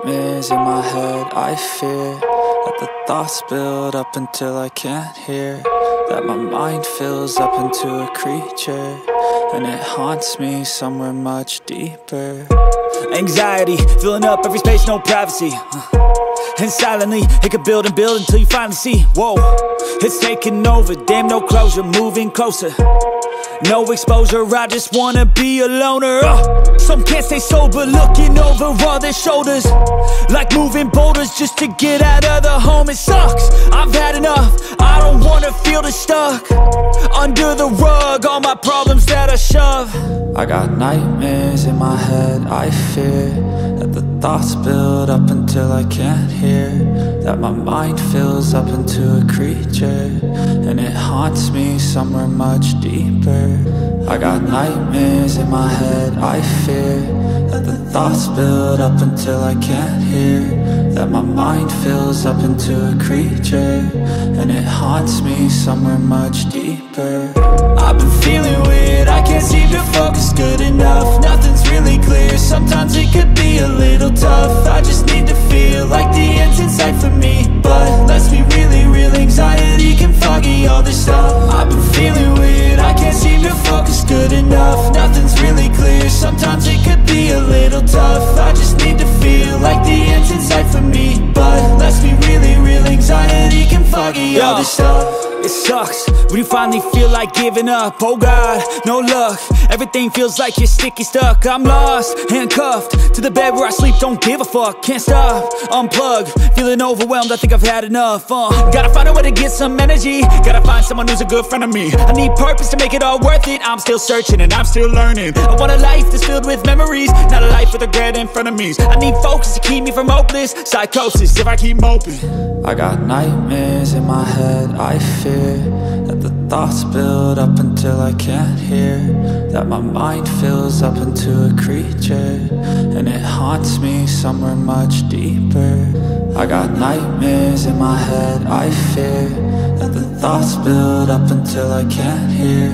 nightmares in my head, I fear that the thoughts build up until I can't hear, that my mind fills up into a creature, and it haunts me somewhere much deeper. Anxiety, filling up every space, no privacy, and silently, it could build and build until you finally see, whoa, it's taking over, damn no closure, moving closer. No exposure, I just wanna be a loner. Some can't stay sober, looking over all their shoulders, like moving boulders just to get out of the home. It sucks, I've had enough, I don't wanna feel the stuck under the rug, all my problems that I shove. I got nightmares in my head, I fear that the thoughts build up until I can't hear, that my mind fills up into a creature, and it haunts me somewhere much deeper. I got nightmares in my head, I fear that the thoughts build up until I can't hear, that my mind fills up into a creature, and it haunts me somewhere much deeper. I've been feeling weird, I can't seem to focus good enough, nothing's really clear, sometimes it could be a little tough. I just need to feel like the end's in sight for me, but let's be really real, anxiety can foggy all this stuff. I've been feeling weird, I can't seem to focus good enough, nothing's really clear, sometimes it could be a little tough. I just need to feel like the end's in sight for me, but let's be really real, anxiety can foggy all this stuff. It sucks when you finally feel like giving up. Oh God, no luck, everything feels like you're sticky stuck. I'm lost, handcuffed to the bed where I sleep, don't give a fuck. Can't stop, unplug, feeling overwhelmed, I think I've had enough. Gotta find a way to get some energy, gotta find someone who's a good friend of me. I need purpose to make it all worth it, I'm still searching and I'm still learning. I want a life that's filled with memories, not a life with regret in front of me. I need focus to keep me from hopeless psychosis if I keep moping. I got nightmares in my head, I fear that the thoughts build up until I can't hear, that my mind fills up into a creature, and it haunts me somewhere much deeper. I got nightmares in my head, I fear that the thoughts build up until I can't hear,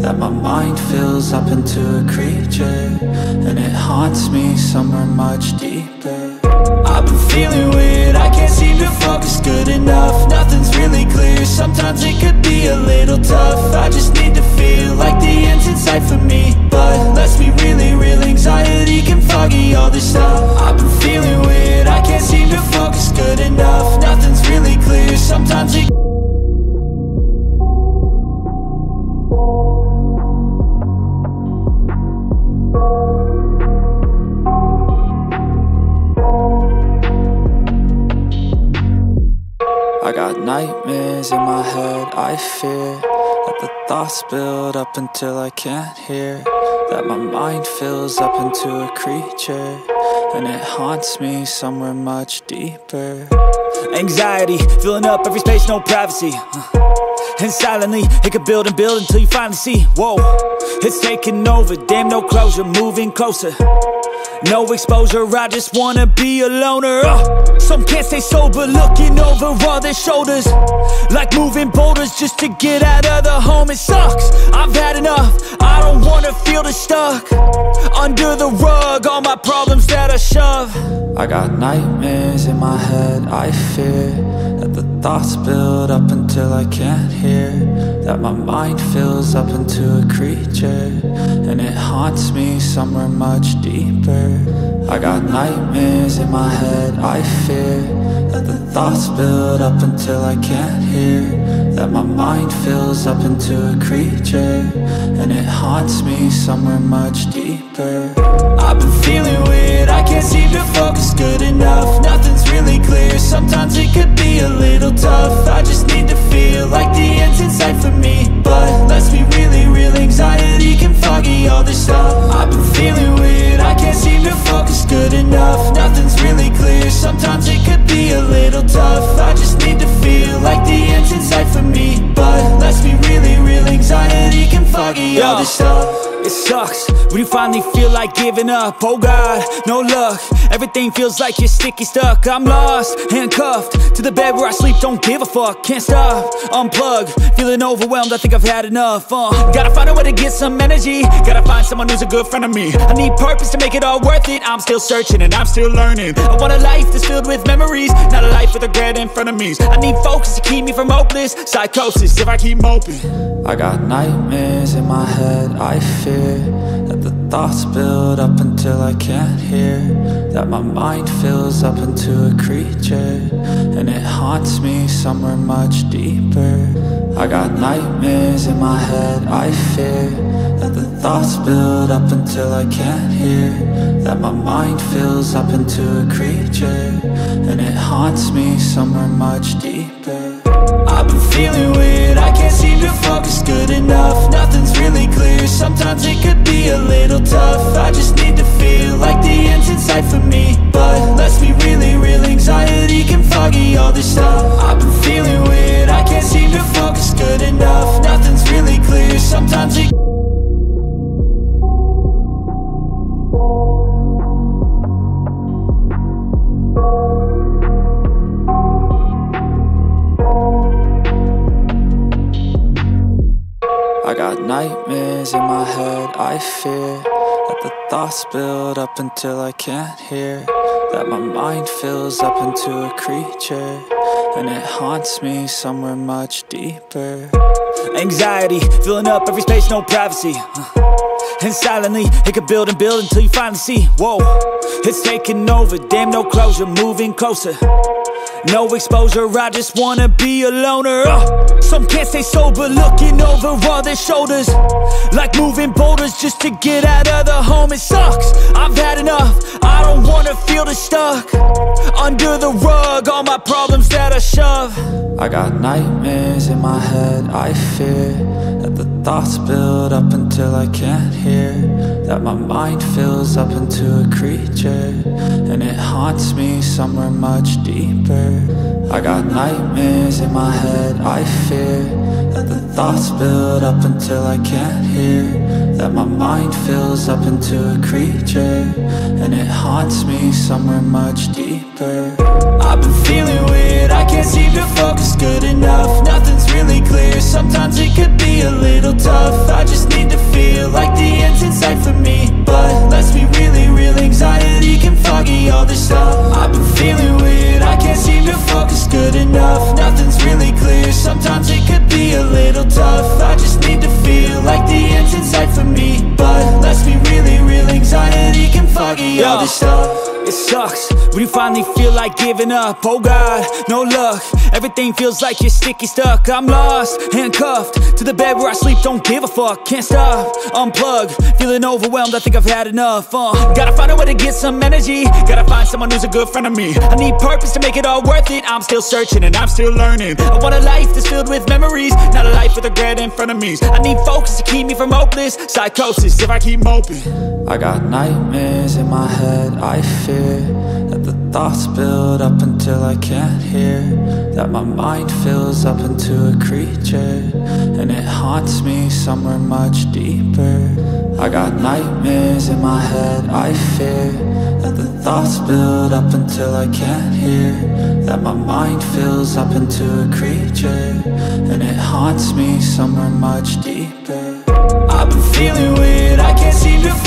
that my mind fills up into a creature, and it haunts me somewhere much deeper. I've been feeling weird, I can't seem to focus good enough, nothing's really clear, sometimes it could be a little tough. I just need to feel like the end's in sight for me, but let's be really real, anxiety can foggy all this stuff. I've been feeling weird, I can't seem to focus good enough, nothing's really clear, sometimes it I got nightmares in my head, I fear that the thoughts build up until I can't hear, that my mind fills up into a creature, and it haunts me somewhere much deeper. Anxiety, filling up every space, no privacy, and silently, it could build and build until you finally see, whoa, it's taking over, damn no closure, moving closer. No exposure, I just wanna be a loner. Some can't stay sober, looking over all their shoulders, like moving boulders just to get out of the home. It sucks, I've had enough, I don't wanna feel the stuck under the rug, all my problems that I shove. I got nightmares in my head, I fear that the thoughts build up until I can't hear, that my mind fills up into a creature, and it haunts me somewhere much deeper. I got nightmares in my head, I fear that the thoughts build up until I can't hear, that my mind fills up into a creature, and it haunts me somewhere much deeper. I've been feeling weird, I can't seem to focus good enough, nothing's really clear, sometimes it could be a little tough. I just need to feel like the end's in sight for me, but let's be really real, anxiety can foggy all this stuff. I've been feeling weird, I can't seem to focus good enough, nothing's really clear, sometimes it could be a little tough. I just need to feel like the end's in sight for me, but let's be really real, anxiety can foggy all this stuff. It sucks. sucks when you finally feel like giving up. Oh God, no luck. Everything feels like you're sticky stuck. I'm lost, handcuffed to the bed where I sleep. Don't give a fuck, can't stop. Unplug, feeling overwhelmed. I think I've had enough. Gotta find a way to get some energy. Gotta find someone who's a good friend of me. I need purpose to make it all worth it. I'm still searching and I'm still learning. I want a life that's filled with memories, not a life with regret in front of me. I need focus to keep me from hopeless psychosis if I keep moping. I got nightmares in my head. I fear that the thoughts build up until I can't hear, that my mind fills up into a creature, and it haunts me somewhere much deeper. I got nightmares in my head. I fear that the thoughts build up until I can't hear, that my mind fills up into a creature, and it haunts me somewhere much deeper. I've been feeling weird, I can't seem to focus good enough. Nothing's really clear, sometimes it could be a little tough. I just need to feel like the end's in sight for me, but let's be really real, anxiety can foggy all this stuff. I've been feeling weird, I can't seem to focus good enough. Nothing's really clear, sometimes it I got nightmares in my head. I fear that the thoughts build up until I can't hear, that my mind fills up into a creature, and it haunts me somewhere much deeper. Anxiety filling up every space, no privacy. And silently, it could build and build until you finally see, whoa, it's taking over, damn no closure, moving closer. No exposure, I just wanna be a loner. Some can't stay sober, looking over all their shoulders, like moving boulders just to get out of the home. It sucks, I've had enough, I don't wanna feel the stuck under the rug, all my problems that I shove. I got nightmares in my head. I fear that the thoughts build up until I can't hear, that my mind fills up into a creature, and it haunts me somewhere much deeper. I got nightmares in my head. I fear that the thoughts build up until I can't hear, that my mind fills up into a creature, and it haunts me somewhere much deeper. I've been feeling weird, I can't seem to focus good enough. Nothing's really clear, sometimes it could be a little tough. I just need to feel like the end's in sight for me, but let's be really real, anxiety can foggy all this stuff. I've been feeling weird, I can't seem to focus good enough. Nothing's really clear, sometimes it could be a little tough. I just need to feel like the end's in sight for me, but let's be really real, anxiety can foggy all this stuff. It sucks when you finally feel like giving up. Oh God, no luck. Everything feels like you're sticky stuck. I'm lost, handcuffed to the bed where I sleep. Don't give a fuck, can't stop. Unplug, feeling overwhelmed. I think I've had enough. Gotta find a way to get some energy. Gotta find someone who's a good friend of me. I need purpose to make it all worth it. I'm still searching and I'm still learning. I want a life that's filled with memories, not a life with regret in front of me. I need focus to keep me from hopeless psychosis if I keep moping. I got nightmares in my head. I fear that the thoughts build up until I can't hear, that my mind fills up into a creature, and it haunts me somewhere much deeper. I got nightmares in my head. I fear that the thoughts build up until I can't hear, that my mind fills up into a creature, and it haunts me somewhere much deeper. I've been feeling weird, I can't seem to